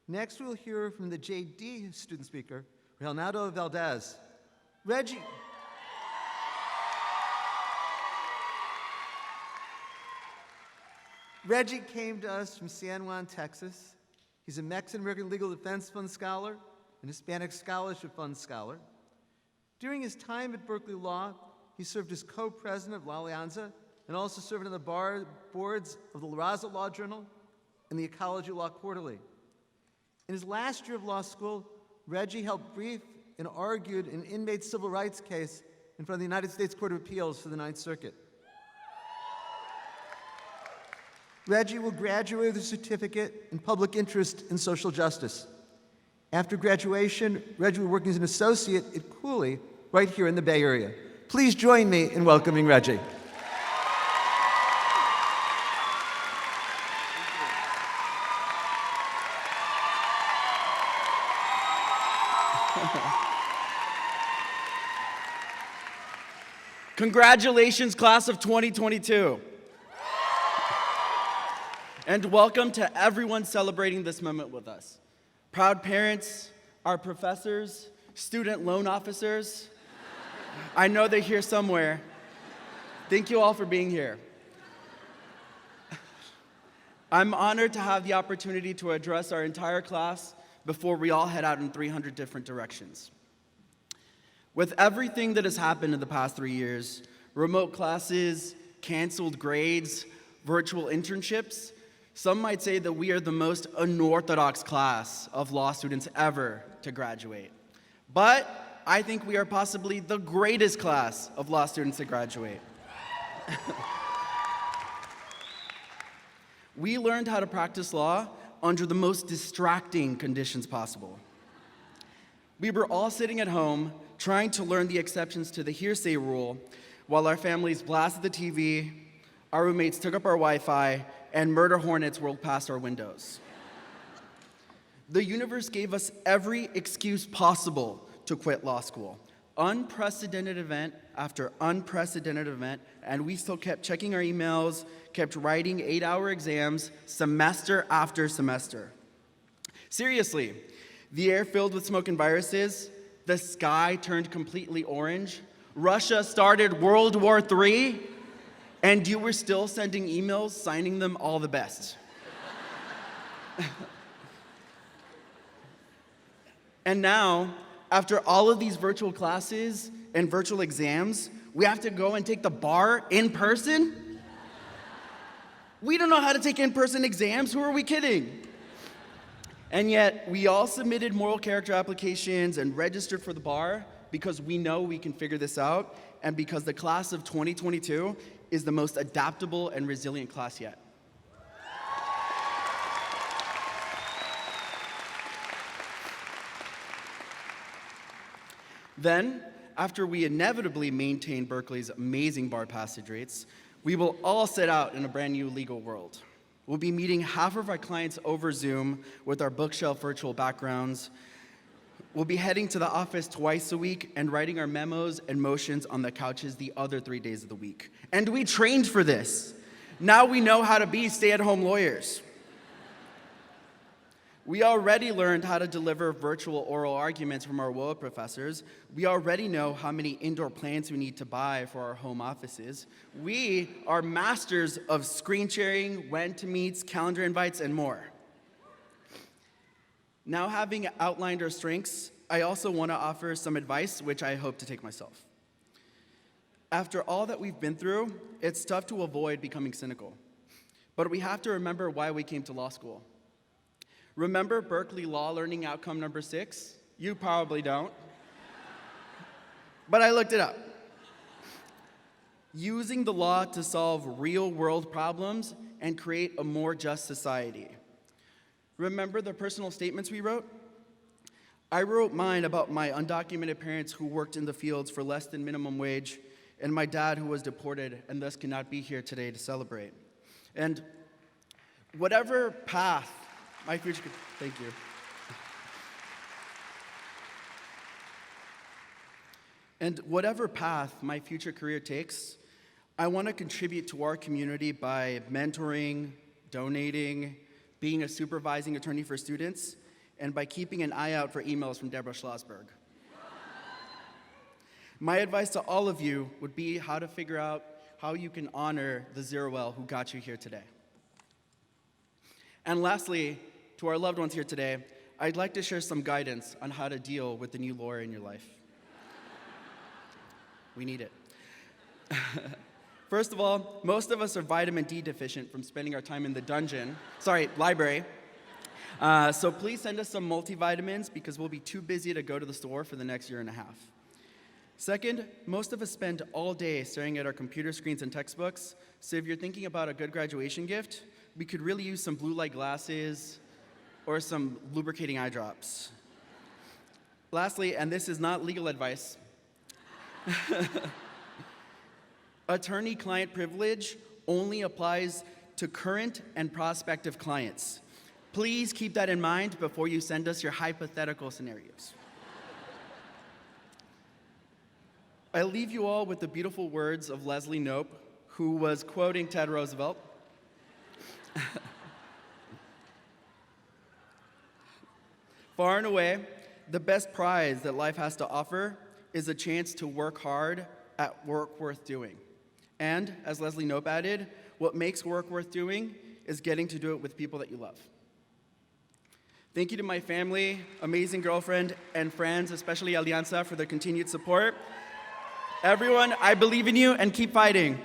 Next, we'll hear from the JD student speaker, Reginaldo Valdez. Reggie came to us from San Juan, Texas. He's a Mexican-American Legal Defense Fund Scholar, an Hispanic Scholarship Fund Scholar. During his time at Berkeley Law, he served as co-president of La Alianza and also served on the boards of the La Raza Law Journal and the Ecology Law Quarterly. In his last year of law school, Reggie helped brief and argued an inmate civil rights case in front of the United States Court of Appeals for the Ninth Circuit. Reggie will graduate with a certificate in public interest in social justice. After graduation, Reggie will work as an associate at Cooley, right here in the Bay Area. Please join me in welcoming Reggie. Congratulations, class of 2022. And welcome to everyone celebrating this moment with us. Proud parents, our professors, student loan officers. I know they're here somewhere. Thank you all for being here. I'm honored to have the opportunity to address our entire class before we all head out in 300 different directions. With everything that has happened in the past 3 years, remote classes, canceled grades, virtual internships, some might say that we are the most unorthodox class of law students ever to graduate. But I think we are possibly the greatest class of law students to graduate. We learned how to practice law under the most distracting conditions possible. We were all sitting at home trying to learn the exceptions to the hearsay rule while our families blasted the TV, our roommates took up our Wi-Fi, and murder hornets whirled past our windows. The universe gave us every excuse possible to quit law school. Unprecedented event after unprecedented event, and we still kept checking our emails, kept writing 8-hour exams, semester after semester. Seriously, the air filled with smoke and viruses, the sky turned completely orange, Russia started World War III, and you were still sending emails signing them all the best. And now, after all of these virtual classes and virtual exams, we have to go and take the bar in person? We don't know how to take in-person exams, who are we kidding? And yet, we all submitted moral character applications and registered for the bar because we know we can figure this out, and because the class of 2022 is the most adaptable and resilient class yet. Then, after we inevitably maintain Berkeley's amazing bar passage rates, we will all set out in a brand new legal world. We'll be meeting half of our clients over Zoom with our bookshelf virtual backgrounds. We'll be heading to the office twice a week and writing our memos and motions on the couches the other 3 days of the week. And we trained for this. Now we know how to be stay-at-home lawyers. We already learned how to deliver virtual oral arguments from our WOA professors. We already know how many indoor plants we need to buy for our home offices. We are masters of screen sharing, when to meets, calendar invites, and more. Now, having outlined our strengths, I also want to offer some advice, which I hope to take myself. After all that we've been through, it's tough to avoid becoming cynical. But we have to remember why we came to law school. Remember Berkeley Law Learning Outcome number 6? You probably don't. But I looked it up. Using the law to solve real-world problems and create a more just society. Remember the personal statements we wrote? I wrote mine about my undocumented parents who worked in the fields for less than minimum wage, and my dad who was deported and thus cannot be here today to celebrate. And whatever path my future, thank you. And whatever path my future career takes, I want to contribute to our community by mentoring, donating, being a supervising attorney for students, and by keeping an eye out for emails from Deborah Schlossberg. My advice to all of you would be how to figure out how you can honor the Zeruel who got you here today. And lastly, to our loved ones here today, I'd like to share some guidance on how to deal with the new lawyer in your life. We need it. First of all, most of us are vitamin D deficient from spending our time in the library. So please send us some multivitamins because we'll be too busy to go to the store for the next year and a half. Second, most of us spend all day staring at our computer screens and textbooks, so if you're thinking about a good graduation gift, we could really use some blue light glasses or some lubricating eye drops. Lastly, and this is not legal advice, attorney-client privilege only applies to current and prospective clients. Please keep that in mind before you send us your hypothetical scenarios. I leave you all with the beautiful words of Leslie Knope, who was quoting Ted Roosevelt. Far and away, the best prize that life has to offer is a chance to work hard at work worth doing. And, as Leslie Knope added, what makes work worth doing is getting to do it with people that you love. Thank you to my family, amazing girlfriend, and friends, especially Alianza, for their continued support. Everyone, I believe in you and keep fighting.